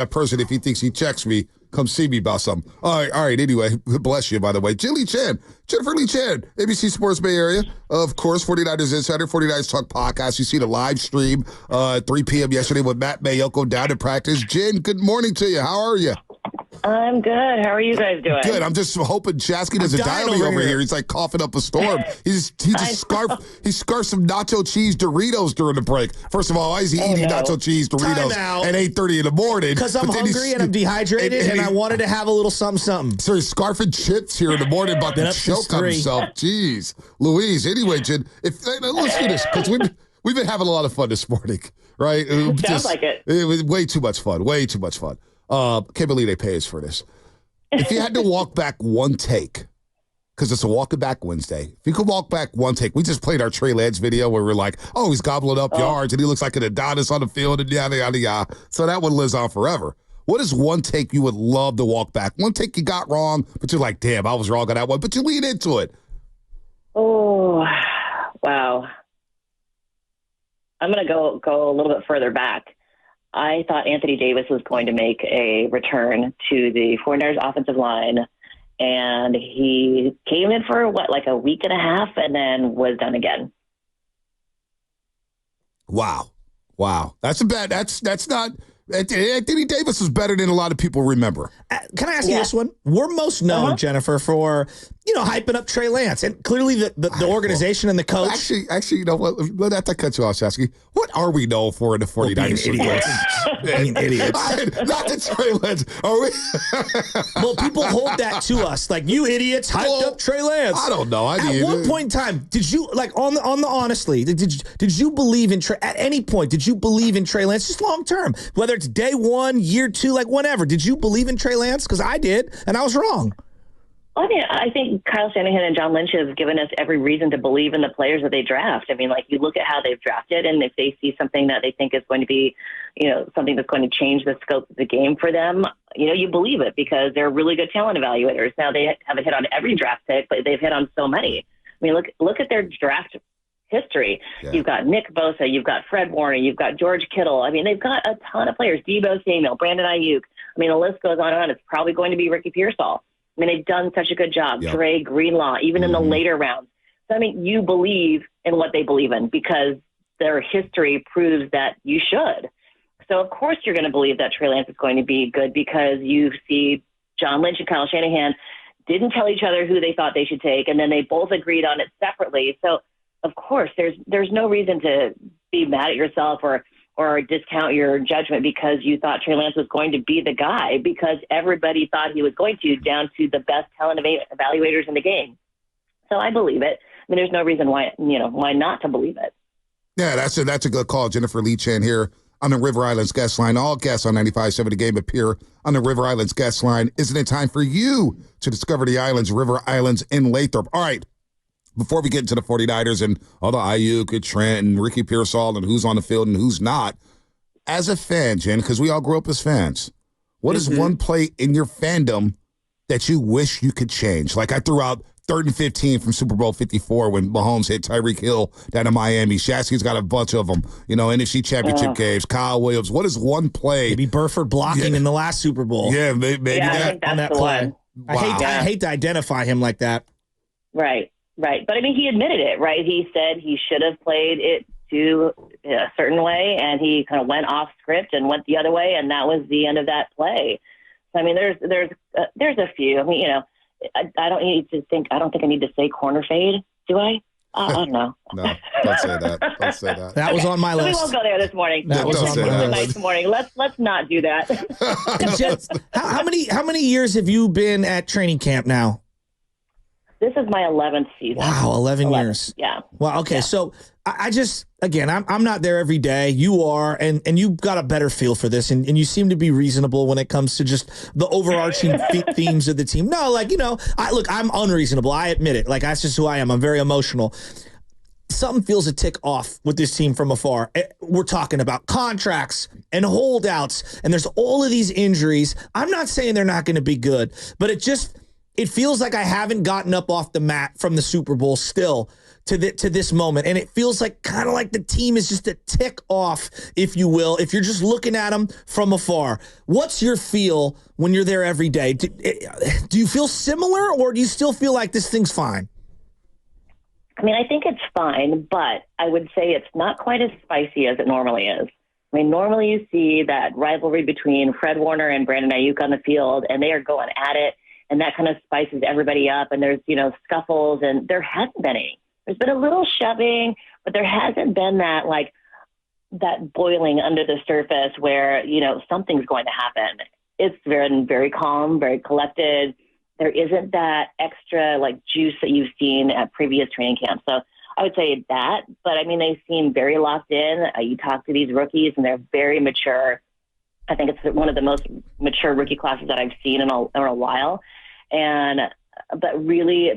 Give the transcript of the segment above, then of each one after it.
that person, if he thinks he checks me, come see me about something. All right. Anyway, bless you, by the way. Jennifer Lee Chan, ABC Sports Bay Area. Of course, 49ers Insider, 49ers Talk Podcast. You see the live stream 3 p.m. yesterday with Matt Mayoko down in practice. Jen, good morning to you. How are you? I'm good. How are you guys doing? Good. I'm just hoping Shasky doesn't die over here. He's like coughing up a storm. He scarfed some nacho cheese Doritos during the break. First of all, why is he eating nacho cheese Doritos at 8:30 in the morning? Because I'm hungry and I'm dehydrated and I wanted to have a little something. So he's scarfing chips here in the morning, about to choke on himself. Jeez, Louise. Anyway, Jen, let's do this because we've been having a lot of fun this morning, right? Sounds like it. It was way too much fun. Way too much fun. Can't believe they pay us for this. If you had to walk back one take, because it's a Walking Back Wednesday, if you could walk back one take, we just played our Trey Lance video where we're like, oh, he's gobbling up yards and he looks like an Adonis on the field and yada, yada, yada. So that one lives on forever. What is one take you would love to walk back? One take you got wrong, but you're like, damn, I was wrong on that one, but you lean into it. Oh, wow. I'm going to go a little bit further back. I thought Anthony Davis was going to make a return to the 49ers offensive line, and he came in for, like a week and a half and then was done again. Wow. That's not – Anthony Davis is better than a lot of people remember. Can I ask you this one? We're most known, Jennifer, for hyping up Trey Lance, and clearly the organization and the coach. Actually, you know what? Let that cut you off, Shasky. What are we known for in the 49ers? Idiots. Not the Trey Lance. Are we? Well, people hold that to us, like you idiots hyped up Trey Lance. I don't know. At one point in time, did you on the honestly? Did you believe in Trey at any point? Did you believe in Trey Lance just long term, whether it's day 1, year 2, like whenever? Did you believe in Trey Lance? Because I did, and I was wrong. I think Kyle Shanahan and John Lynch have given us every reason to believe in the players that they draft. I mean, like, you look at how they've drafted, and if they see something that they think is going to be, something that's going to change the scope of the game for them, you believe it because they're really good talent evaluators. Now, they haven't hit on every draft pick, but they've hit on so many. I mean, look at their draft history. Yeah. You've got Nick Bosa, you've got Fred Warner, you've got George Kittle. I mean, they've got a ton of players. Debo Samuel, Brandon Aiyuk. I mean, the list goes on and on. It's probably going to be Ricky Pearsall. I mean, they've done such a good job. Yep. Trey, Greenlaw, even in the later rounds. So, I mean, you believe in what they believe in because their history proves that you should. So, of course, you're going to believe that Trey Lance is going to be good because you see John Lynch and Kyle Shanahan didn't tell each other who they thought they should take, and then they both agreed on it separately. So, of course, there's no reason to be mad at yourself or discount your judgment because you thought Trey Lance was going to be the guy because everybody thought he was going to, down to the best talent evaluators in the game. So I believe it. I mean, there's no reason why not to believe it. Yeah, that's a good call. Jennifer Lee Chan here on the River Islands guest line. All guests on 95.7 The Game appear on the River Islands guest line. Isn't it time for you to discover the islands, River Islands in Lathrop? All right. Before we get into the 49ers and all the Aiyuk and Trent and Ricky Pearsall and who's on the field and who's not, as a fan, Jen, because we all grew up as fans, what is one play in your fandom that you wish you could change? Like I threw out 3rd and 15 from Super Bowl 54 when Mahomes hit Tyreek Hill down in Miami. Shasky's got a bunch of them. NFC Championship games, Kyle Williams. What is one play? Maybe Burford blocking in the last Super Bowl. Yeah, maybe I think that's on that the play. One. Wow. I hate to identify him like that. Right. But, I mean, he admitted it, right? He said he should have played it to a certain way, and he kind of went off script and went the other way, and that was the end of that play. So, I mean, there's a few. I mean, I don't think I need to say corner fade, do I? I don't know. No, don't say that. Don't say that. That was on my list. We won't go there this morning. That was on my list. Nice morning. Let's not do that. Just, how many years have you been at training camp now? This is my 11th season. Wow, 11 years. Yeah. Well, okay. Yeah. So I just, again, I'm not there every day. You are, and you've got a better feel for this, and you seem to be reasonable when it comes to just the overarching themes of the team. No, I'm unreasonable. I admit it. Like, that's just who I am. I'm very emotional. Something feels a tick off with this team from afar. We're talking about contracts and holdouts, and there's all of these injuries. I'm not saying they're not going to be good, but it just it feels like I haven't gotten up off the mat from the Super Bowl still to this moment. And it feels like kind of like the team is just a tick off, if you will, if you're just looking at them from afar. What's your feel when you're there every day? Do you feel similar, or do you still feel like this thing's fine? I mean, I think it's fine, but I would say it's not quite as spicy as it normally is. I mean, normally you see that rivalry between Fred Warner and Brandon Aiyuk on the field, and they are going at it, and that kind of spices everybody up, and there's, scuffles, and there hasn't been any. There's been a little shoving, but there hasn't been that boiling under the surface where, something's going to happen. It's very, very calm, very collected. There isn't that extra juice that you've seen at previous training camps. So I would say that, but I mean, they seem very locked in. You talk to these rookies and they're very mature. I think it's one of the most mature rookie classes that I've seen in a while. But really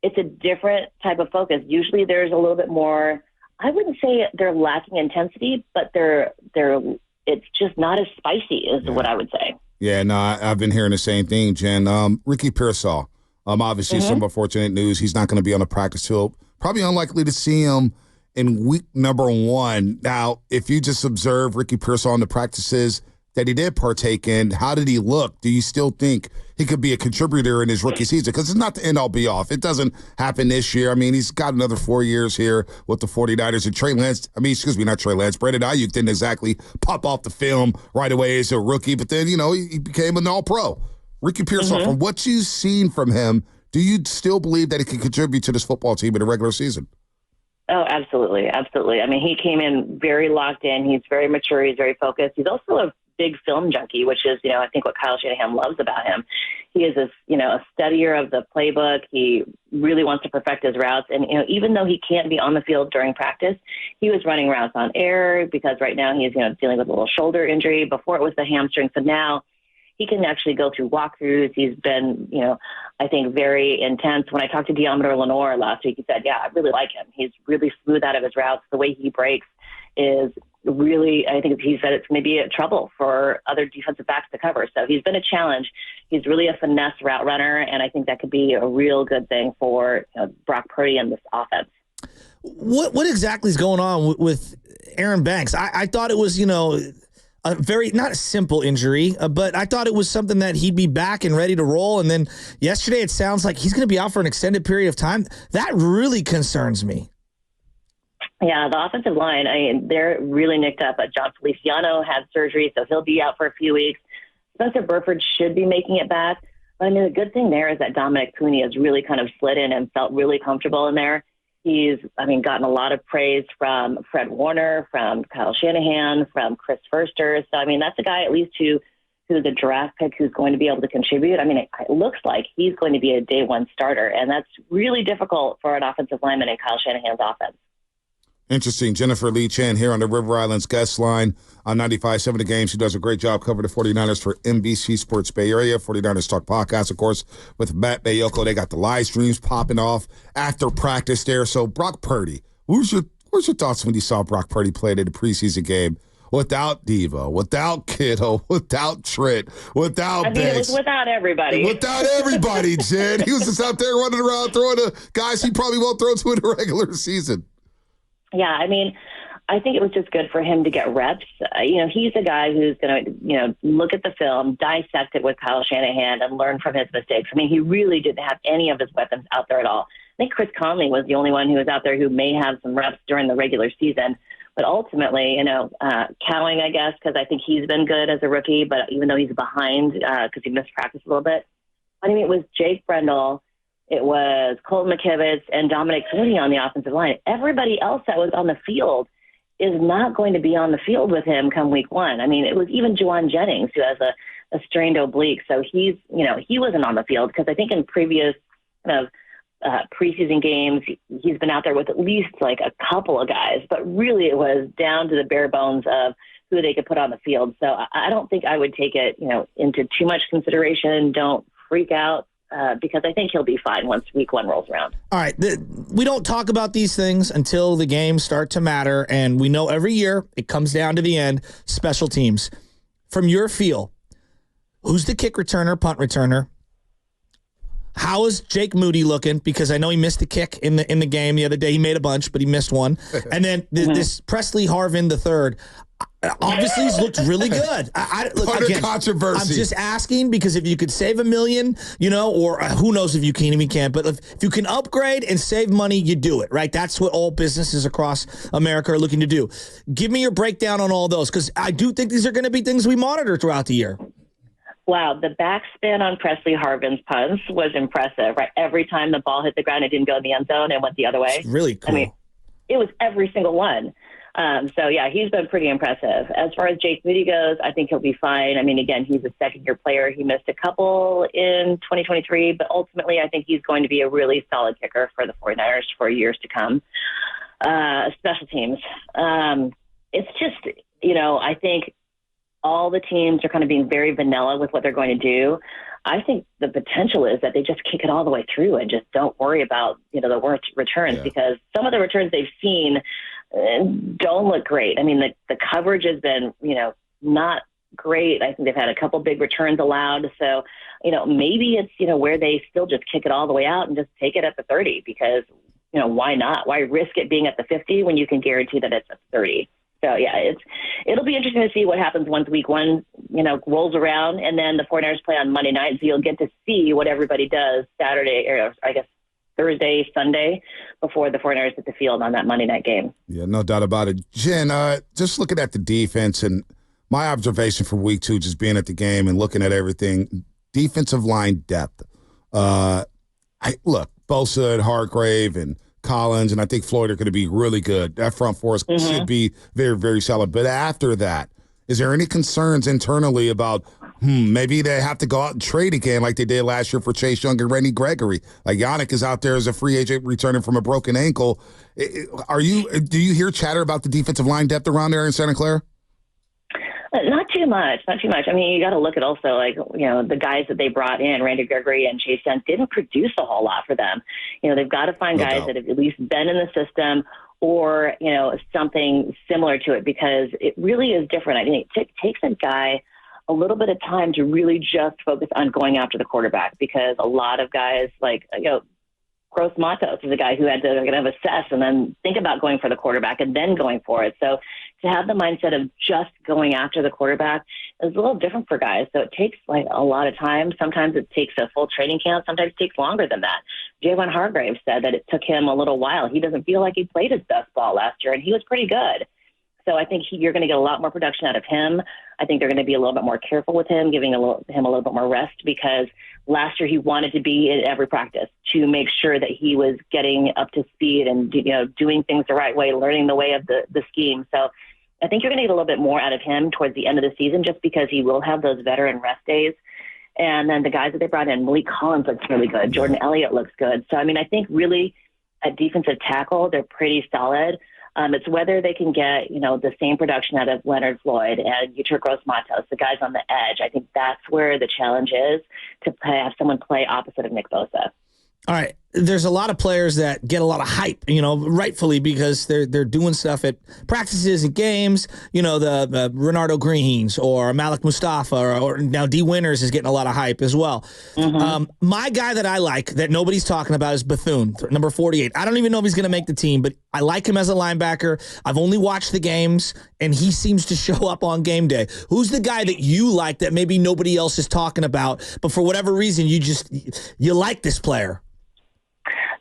it's a different type of focus. Usually there's a little bit more, I wouldn't say they're lacking intensity, but it's just not as spicy is what I would say. Yeah, no, I've been hearing the same thing, Jen. Ricky Pearsall, obviously some unfortunate news. He's not going to be on the practice field. Probably unlikely to see him in week number 1. Now, if you just observe Ricky Pearsall in the practices that he did partake in, how did he look? Do you still think he could be a contributor in his rookie season? Because it's not the end-all be-all. It doesn't happen this year. I mean, he's got another 4 years here with the 49ers. And not Trey Lance. Brandon Aiyuk didn't exactly pop off the film right away as a rookie, but then, he became an all-pro. Ricky Pearsall, from what you've seen from him, do you still believe that he can contribute to this football team in the regular season? Oh, absolutely. Absolutely. I mean, he came in very locked in. He's very mature. He's very focused. He's also a big film junkie, which is, I think what Kyle Shanahan loves about him. He is a studier of the playbook. He really wants to perfect his routes. And, even though he can't be on the field during practice, he was running routes on air because right now he's, dealing with a little shoulder injury. Before it was the hamstring. So now he can actually go through walkthroughs. He's been, I think very intense. When I talked to Deommodore Lenoir last week, he said, yeah, I really like him. He's really smooth out of his routes. The way he breaks is really, I think he said it's going to be a trouble for other defensive backs to cover. So he's been a challenge. He's really a finesse route runner, and I think that could be a real good thing for Brock Purdy and this offense. What exactly is going on with Aaron Banks? I thought it was, a very, not a simple injury, but I thought it was something that he'd be back and ready to roll. And then yesterday it sounds like he's going to be out for an extended period of time. That really concerns me. Yeah, the offensive line, they're really nicked up. John Feliciano had surgery, so he'll be out for a few weeks. Spencer Burford should be making it back. But, the good thing there is that Dominic Cooney has really kind of slid in and felt really comfortable in there. He's, gotten a lot of praise from Fred Warner, from Kyle Shanahan, from Chris Furster. So, that's a guy at least who's a draft pick who's going to be able to contribute. It looks like he's going to be a day one starter, and that's really difficult for an offensive lineman in Kyle Shanahan's offense. Interesting. Jennifer Lee Chan here on the River Islands guest line on 95.7 The Game. She does a great job covering the 49ers for NBC Sports Bay Area. 49ers Talk podcast, of course, with Matt Bayoko. They got the live streams popping off after practice there. So, Brock Purdy, what's your thoughts when you saw Brock Purdy play in the preseason game without Devo, without Kittle, without Trent, without Banks? It was without everybody. Without everybody, Jen. He was just out there running around throwing to guys he probably won't throw to in the regular season. Yeah, I think it was just good for him to get reps. He's a guy who's going to, look at the film, dissect it with Kyle Shanahan, and learn from his mistakes. He really didn't have any of his weapons out there at all. I think Chris Conley was the only one who was out there who may have some reps during the regular season. But ultimately, Cowing, I guess, because I think he's been good as a rookie, but even though he's behind because he missed practice a little bit. It was Jake Brendel. It was Colton McKivitz and Dominic Cooney on the offensive line. Everybody else that was on the field is not going to be on the field with him come week 1. It was even Juwan Jennings, who has a strained oblique. So he wasn't on the field because I think in previous preseason games, he's been out there with at least a couple of guys. But really it was down to the bare bones of who they could put on the field. So I don't think I would take it, into too much consideration. Don't freak out. Because I think he'll be fine once week 1 rolls around. All right. We don't talk about these things until the games start to matter, and we know every year it comes down to the end, special teams. From your feel, who's the kick returner, punt returner? How is Jake Moody looking? Because I know he missed a kick in the game the other day. He made a bunch, but he missed one. And then this Presley Harvin III, obviously he's looked really good. Look, again, controversy. I'm just asking because if you could save $1 million, or who knows if you can, even can't. But if you can upgrade and save money, you do it, right? That's what all businesses across America are looking to do. Give me your breakdown on all those, because I do think these are going to be things we monitor throughout the year. Wow, the backspin on Presley Harvin's punts was impressive, right? Every time the ball hit the ground, it didn't go in the end zone and went the other way. It's really cool. I mean, it was every single one. So, yeah, he's been pretty impressive. As far as Jake Moody goes, I think he'll be fine. I mean, again, he's a second-year player. He missed a couple in 2023, but ultimately I think he's going to be a really solid kicker for the 49ers for years to come. Special teams. It's just, I think all the teams are kind of being very vanilla with what they're going to do. I think the potential is that they just kick it all the way through and just don't worry about, the worst returns, because some of the returns they've seen don't look great. I mean, the coverage has been, not great. I think they've had a couple big returns allowed. So, maybe it's, where they still just kick it all the way out and just take it at the 30 because, why not? Why risk it being at the 50 when you can guarantee that it's at 30? So, yeah, it'll be interesting to see what happens once week one, rolls around, and then the 49ers play on Monday night. So you'll get to see what everybody does Saturday, or I guess Thursday, Sunday, before the 49ers hit the field on that Monday night game. Yeah, no doubt about it. Jen, just looking at the defense and my observation from week 2, just being at the game and looking at everything, defensive line depth. Bosa and Hargrave and Collins, and I think Floyd are going to be really good. That front four should be very, very solid. But after that, is there any concerns internally about maybe they have to go out and trade again like they did last year for Chase Young and Randy Gregory? Like Yannick is out there as a free agent returning from a broken ankle. Do you hear chatter about the defensive line depth around there in Santa Clara? Not too much. I mean, you got to look at also, the guys that they brought in, Randy Gregory and Chase Young, didn't produce a whole lot for them. They've got to find guys that have at least been in the system or, something similar to it, because it really is different. I think it takes a guy a little bit of time to really just focus on going after the quarterback, because a lot of guys Gross Matos is a guy who had to kind of assess and then think about going for the quarterback and then going for it. So to have the mindset of just going after the quarterback is a little different for guys. So it takes a lot of time. Sometimes it takes a full training camp. Sometimes it takes longer than that. Javon Hargrave said that it took him a little while. He doesn't feel like he played his best ball last year, and he was pretty good. So I think you're going to get a lot more production out of him. I think they're going to be a little bit more careful with him, giving him a little bit more rest, because last year he wanted to be in every practice to make sure that he was getting up to speed and doing things the right way, learning the way of the scheme. So I think you're going to get a little bit more out of him towards the end of the season, just because he will have those veteran rest days. And then the guys that they brought in, Malik Collins looks really good. Jordan Elliott looks good. So, I mean, I think really at defensive tackle, they're pretty solid. It's whether they can get, the same production out of Leonard Floyd and Yetur Gross-Matos, the guys on the edge. I think that's where the challenge is, to have someone play opposite of Nick Bosa. All right. There's a lot of players that get a lot of hype, rightfully, because they're doing stuff at practices and games. The Renardo Greens or Malik Mustafa or now D. Winters is getting a lot of hype as well. My guy that I like that nobody's talking about is Bethune, number 48. I don't even know if he's going to make the team, but I like him as a linebacker. I've only watched the games, and he seems to show up on game day. Who's the guy that you like that maybe nobody else is talking about, but for whatever reason you like this player?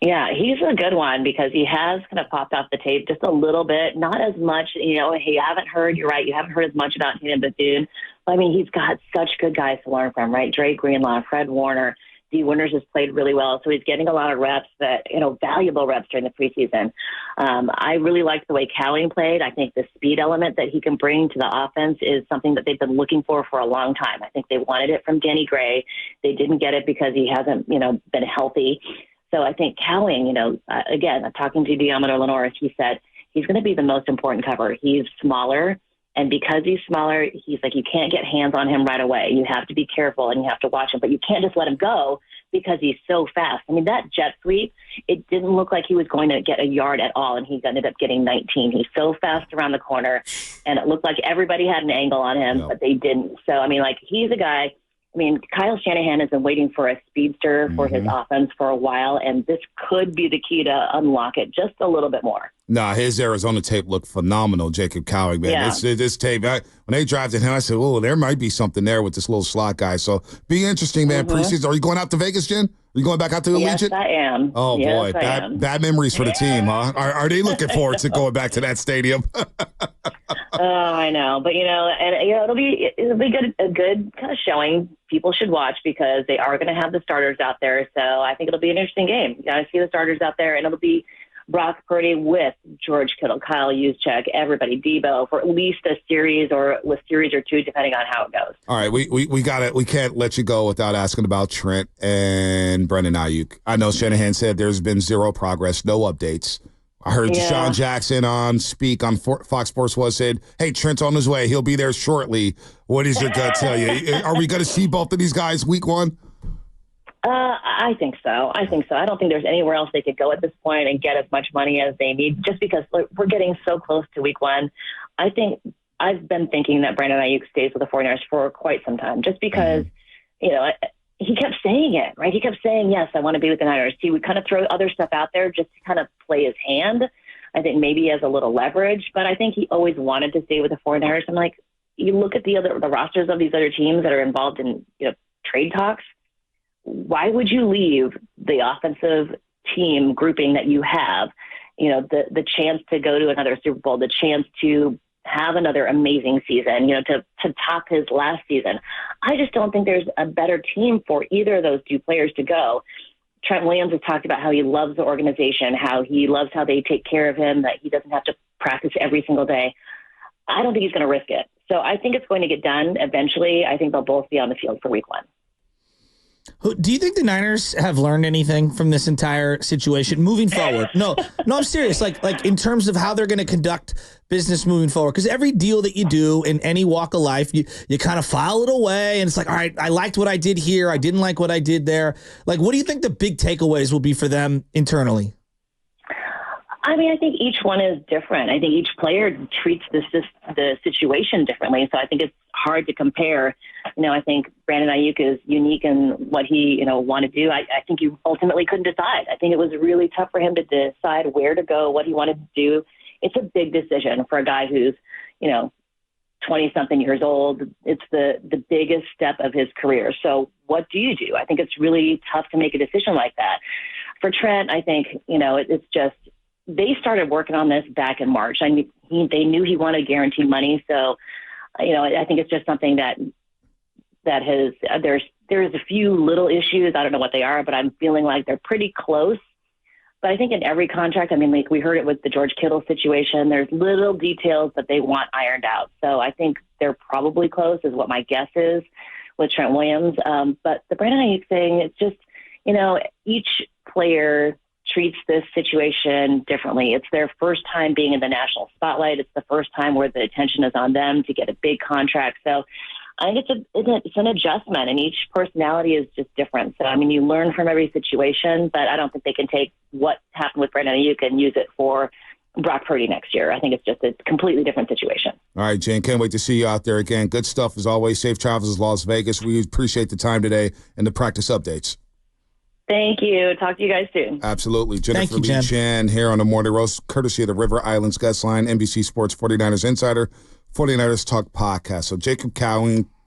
Yeah, he's a good one because he has kind of popped off the tape just a little bit, not as much, you're right, you haven't heard as much about him, Bethune. But I mean, he's got such good guys to learn from, right? Dre Greenlaw, Fred Warner, D. Winters has played really well, so he's getting a lot of reps valuable reps during the preseason. I really like the way Cowing played. I think the speed element that he can bring to the offense is something that they've been looking for a long time. I think they wanted it from Danny Gray. They didn't get it because he hasn't, been healthy. So I think Cowing, again, talking to Diamondo Lenore, he said he's going to be the most important cover. He's smaller, and because he's smaller, he's you can't get hands on him right away. You have to be careful, and you have to watch him, but you can't just let him go because he's so fast. I mean, that jet sweep, it didn't look like he was going to get a yard at all, and he ended up getting 19. He's so fast around the corner, and it looked like everybody had an angle on him, but they didn't. So, I mean, he's a guy I mean, Kyle Shanahan has been waiting for a speedster for his offense for a while, and this could be the key to unlock it just a little bit more. Nah, his Arizona tape looked phenomenal, Jacob Cowing, man. Yeah. This tape, when they drafted him, I said, oh, there might be something there with this little slot guy. So be interesting, man. Preseason. Are you going out to Vegas, Jen? Are you going back out to Allegiant? Yes, I am. Oh, yes, boy. I am. Bad memories for the team, huh? Are they looking forward to going back to that stadium? Oh, I know. But, it'll be a good kind of showing. People should watch because they are going to have the starters out there. So I think it'll be an interesting game. You got to see the starters out there, and it'll be Brock Purdy with George Kittle, Kyle Juszczyk, everybody, Debo, for at least a series or two, depending on how it goes. All right, we got it. We can't let you go without asking about Trent and Brendan Aiyuk. I know Shanahan said there's been zero progress, no updates. I heard Deshaun Jackson speak on Fox Sports said, hey, Trent's on his way. He'll be there shortly. What does your gut tell you? Are we going to see both of these guys week one? I think so. I don't think there's anywhere else they could go at this point and get as much money as they need just because we're getting so close to week one. I think I've been thinking that Brandon Aiyuk stays with the 49ers for quite some time just because, he kept saying it, right? He kept saying, yes, I want to be with the Niners. He would kind of throw other stuff out there just to kind of play his hand. I think maybe he has a little leverage, but I think he always wanted to stay with the 49ers. I'm like, you look at the rosters of these other teams that are involved in, trade talks. Why would you leave the offensive team grouping that you have, the chance to go to another Super Bowl, the chance to have another amazing season, to top his last season? I just don't think there's a better team for either of those two players to go. Trent Williams has talked about how he loves the organization, how he loves how they take care of him, that he doesn't have to practice every single day. I don't think he's going to risk it. So I think it's going to get done eventually. I think they'll both be on the field for week one. Do you think the Niners have learned anything from this entire situation moving forward? No, I'm serious. Like in terms of how they're going to conduct business moving forward, because every deal that you do in any walk of life, you kind of file it away, and it's like, all right, I liked what I did here, I didn't like what I did there. Like, what do you think the big takeaways will be for them internally? I mean, I think each one is different. I think each player treats the situation differently. So I think it's hard to compare. I think Brandon Aiyuk is unique in what he, wanted to do. I think he ultimately couldn't decide. I think it was really tough for him to decide where to go, what he wanted to do. It's a big decision for a guy who's, 20-something years old. It's the biggest step of his career. So what do you do? I think it's really tough to make a decision like that. For Trent, I think, it's just, they started working on this back in March. They knew he wanted guaranteed money. So, I think it's just something that has, there's a few little issues. I don't know what they are, but I'm feeling like they're pretty close. But I think in every contract, like we heard it with the George Kittle situation, there's little details that they want ironed out. So I think they're probably close is what my guess is with Trent Williams. But the Brandon Aiyuk thing, it's just, each player treats this situation differently. It's their first time being in the national spotlight. It's the first time where the attention is on them to get a big contract. So I think it's an adjustment, and each personality is just different. So, you learn from every situation, but I don't think they can take what happened with Brandon Aiyuk and use it for Brock Purdy next year. I think it's just a completely different situation. All right, Jane, can't wait to see you out there again. Good stuff as always. Safe travels to Las Vegas. We appreciate the time today and the practice updates. Thank you. Talk to you guys soon. Absolutely. Jennifer Thank you, Lee Chen here on the Morning Roast, courtesy of the River Islands Guest Line, NBC Sports 49ers Insider, 49ers Talk Podcast. So Jacob Cowing